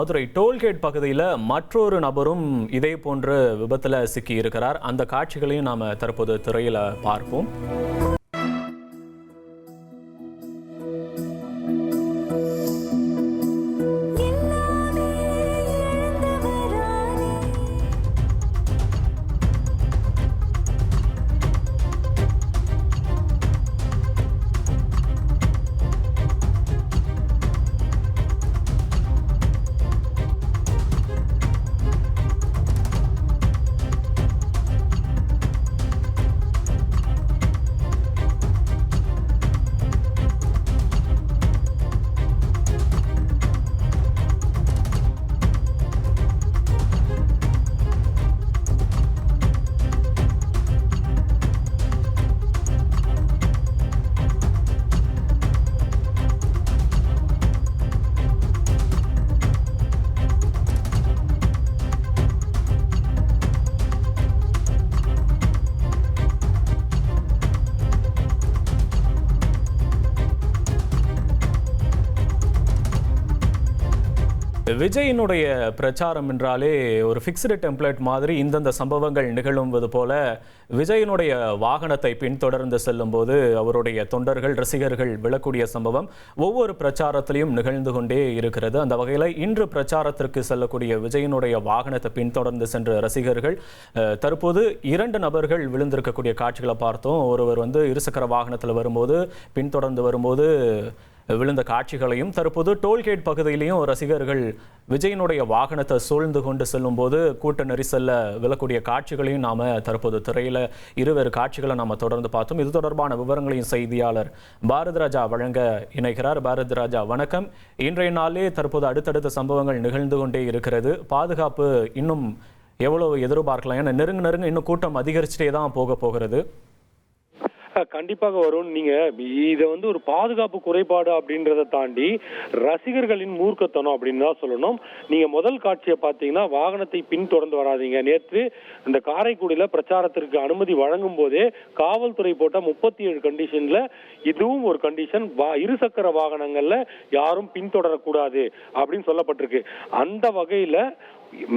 Madurai tollgate பகுதியில் மற்றொரு நபரும் இதே போன்ற விபத்தில் சிக்கி இருக்கிறார். அந்த காட்சிகளையும் நாம் தற்போது திரையில் பார்ப்போம். விஜயினுடைய பிரச்சாரம் என்றாலே ஒரு ஃபிக்ஸ்டு டெம்ப்ளேட் மாதிரி இந்தந்த சம்பவங்கள் நிகழும்போது போல விஜயினுடைய வாகனத்தை பின்தொடர்ந்து செல்லும் போது அவருடைய தொண்டர்கள் ரசிகர்கள் விழக்கூடிய சம்பவம் ஒவ்வொரு பிரச்சாரத்திலையும் நிகழ்ந்து கொண்டே இருக்கிறது. அந்த வகையில் இன்று பிரச்சாரத்திற்கு செல்லக்கூடிய விஜயினுடைய வாகனத்தை பின்தொடர்ந்து சென்ற ரசிகர்கள் தற்போது 2 நபர்கள் விழுந்திருக்கக்கூடிய காட்சிகளை பார்த்தோம். ஒருவர் இருசக்கர வாகனத்தில் வரும்போது பின்தொடர்ந்து வரும்போது விழுந்த காட்சிகளையும், தற்போது டோல்கேட் பகுதியிலையும் ரசிகர்கள் விஜயினுடைய வாகனத்தை சூழ்ந்து கொண்டு செல்லும் போது கூட்ட நெரிசல்ல விழக்கூடிய காட்சிகளையும் நாம தற்போது திரையில இருவேறு காட்சிகளை நாம தொடர்ந்து பார்த்தோம். இது தொடர்பான விவரங்களையும் செய்தியாளர் பாரதிராஜா வழங்க இணைகிறார். பாரதிராஜா, வணக்கம். இன்றைய நாளே தற்போது அடுத்தடுத்த சம்பவங்கள் நிகழ்ந்து கொண்டே இருக்கிறது. பாதுகாப்பு இன்னும் எவ்வளவு எதிர்பார்க்கலாம்? ஏன்னா நெருங்க இன்னும் கூட்டம் அதிகரிச்சுட்டே தான் போகிறது. கண்டிப்பாக வரும். நீங்க இதை ஒரு பாதுகாப்பு குறைபாடு அப்படின்றத தாண்டி ரசிகர்களின் மூர்க்கத்தனம் அப்படின்னு தான் சொல்லணும். நீங்க முதல் காட்சியை பார்த்தீங்கன்னா வாகனத்தை பின்தொடர்ந்து வராதீங்க. நேற்று இந்த காரைக்குடியில பிரச்சாரத்திற்கு அனுமதி வழங்கும் போதே காவல்துறை போட்ட 37 கண்டிஷன்ல இதுவும் ஒரு கண்டிஷன். இருசக்கர வாகனங்கள்ல யாரும் பின்தொடரக்கூடாது அப்படின்னு சொல்லப்பட்டிருக்கு. அந்த வகையில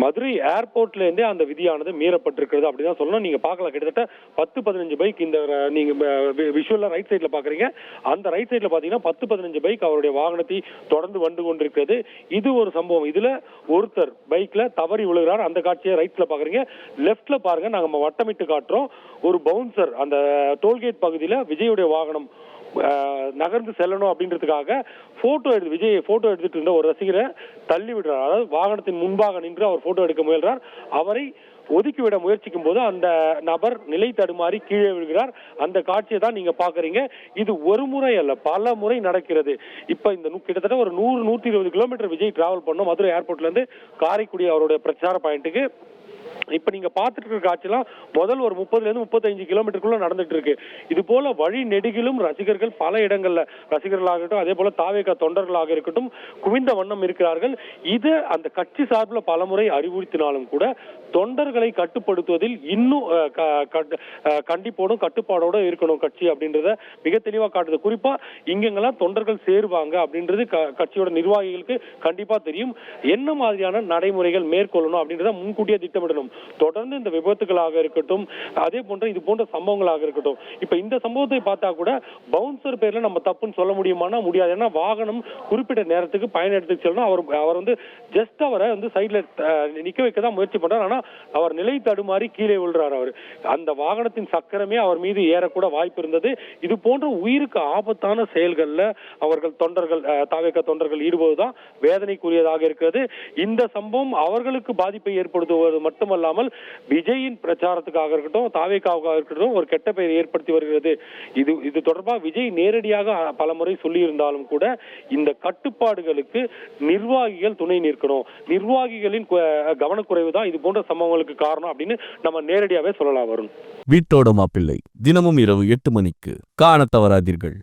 மதுரை ஏர்போர்ட்ல இருந்தே அந்த விதியானது மீறப்பட்டிருக்கிறது அப்படிதான் சொல்லணும். நீங்க பார்க்கலாம், கிட்டத்தட்ட 10-15 பைக் இந்த நீங்க விஷுவல்ல ரைட் சைட்ல பாக்குறீங்க. அந்த ரைட் சைட்ல பாத்தீங்கன்னா 10-15 பைக் அவருடைய வாகனத்தை தொடர்ந்து வந்து கொண்டிருக்கிறது. இது ஒரு சம்பவம். இதுல ஒருத்தர் பைக்ல தவறி விழுகிறார். அந்த காட்சியை ரைட்ல பாக்குறீங்க. லெப்ட்ல பாருங்க, நாங்க வட்டமிட்டு காட்டுறோம். ஒரு பவுன்சர் அந்த டோல்கேட் பகுதியில விஜயுடைய வாகனம் நகர்ந்து செல்லணும் அப்படின்றதுக்காக விஜய் போட்டோ எடுத்துட்டு இருந்த ஒரு ரசிகரை தள்ளி விடுறார். அதாவது வாகனத்தின் முன்பாக நின்று அவர் போட்டோ எடுக்க முயல்றார். அவரை ஒதுக்கிவிட முயற்சிக்கும் போது அந்த நபர் நிலை தடுமாறி கீழே விழுகிறார். அந்த காட்சியை தான் நீங்க பாக்குறீங்க. இது ஒரு முறை அல்ல, பல முறை நடக்கிறது. இப்ப இந்த கிட்டத்தட்ட ஒரு 100-120 கிலோமீட்டர் விஜய் டிராவல் பண்ணோம் மதுரை ஏர்போர்ட்ல இருந்து காரைக்குடி அவருடைய பிரச்சார பாயிண்ட்டுக்கு. இப்ப நீங்க பாத்துட்டு இருக்க காட்சியெல்லாம் முதல் ஒரு 30-35 கிலோமீட்டருக்குள்ள நடந்துட்டு இருக்கு. இது போல வழி நெடுகிலும் ரசிகர்கள் பல இடங்கள்ல ரசிகர்களாகட்டும், அதே போல தாவேகா தொண்டர்களாக இருக்கட்டும் குவிந்த வண்ணம் இருக்கிறார்கள். இது அந்த கட்சி சார்பில் பலமுறை அறிவுறுத்தினாலும் கூட தொண்டர்களை கட்டுப்படுத்துவதில் இன்னும் கண்டிப்போடும் கட்டுப்பாடோட இருக்கணும் கட்சி அப்படின்றத மிக தெளிவா காட்டுது. குறிப்பா இங்கெல்லாம் தொண்டர்கள் சேருவாங்க அப்படின்றது கட்சியோட நிர்வாகிகளுக்கு கண்டிப்பா தெரியும். என்ன மாதிரியான நடைமுறைகள் மேற்கொள்ளணும் அப்படின்றத முன்கூட்டியே திட்டமிடணும். தொடர்ந்து இந்த விபத்துகளாக இருக்கட்டும், அதே போன்ற இது போன்ற சம்பவங்களாக இருக்கட்டும். இப்ப இந்த சம்பவத்தை பார்த்தா கூட பவுன்சர் பேர்ல நம்ம தப்புன்னு சொல்ல முடியுமானா முடியாது. ஏன்னா வாகனம் குறிப்பிட்ட நேரத்துக்கு பயணம் எடுத்து செல்லணும். அவர் ஜஸ்ட் அவரை சைட்ல நிக்க வைக்க தான் முயற்சி பண்றாரு. ஆனா அவர் நிலை தடுமாறி கீழே விழுறாரு. அவர் அந்த வாகனத்தின் சக்கரமே அவர் மீது ஏறக்கூட வாய்ப்பு இருந்தது. இது போன்ற உயிருக்கு ஆபத்தான செயல்கள்ல அவர்கள் தொண்டர்கள் தாவேகா தொண்டர்கள் ஈடுபடுவதுதான் வேதனைக்குரியதாக இருக்கிறது. இந்த சம்பவம் அவர்களுக்கு பாதிப்பை ஏற்படுத்துவது மட்டுமல்லாமல் விஜயின் பிரச்சாரத்துக்காக இருக்கட்டும், தாவேகாவுக்காக இருக்கட்டும் ஒரு கெட்ட பெயரை ஏற்படுத்தி வருகிறது. இது தொடர்பாக விஜய் நேரடியாக பல முறை சொல்லி இருந்தாலும் கூட இந்த கட்டுப்பாடுகளுக்கு நிர்வாகிகள் துணை நிற்கணும். நிர்வாகிகளின் கவனக்குறைவு தான் இது போன்ற சம்பவங்களுக்கு காரணம் அப்படின்னு நம்ம நேரடியாவே சொல்லலாம். வரும் வீட்டோட மாப்பிள்ளை தினமும் இரவு 8 மணிக்கு காண தவறாதீர்கள்.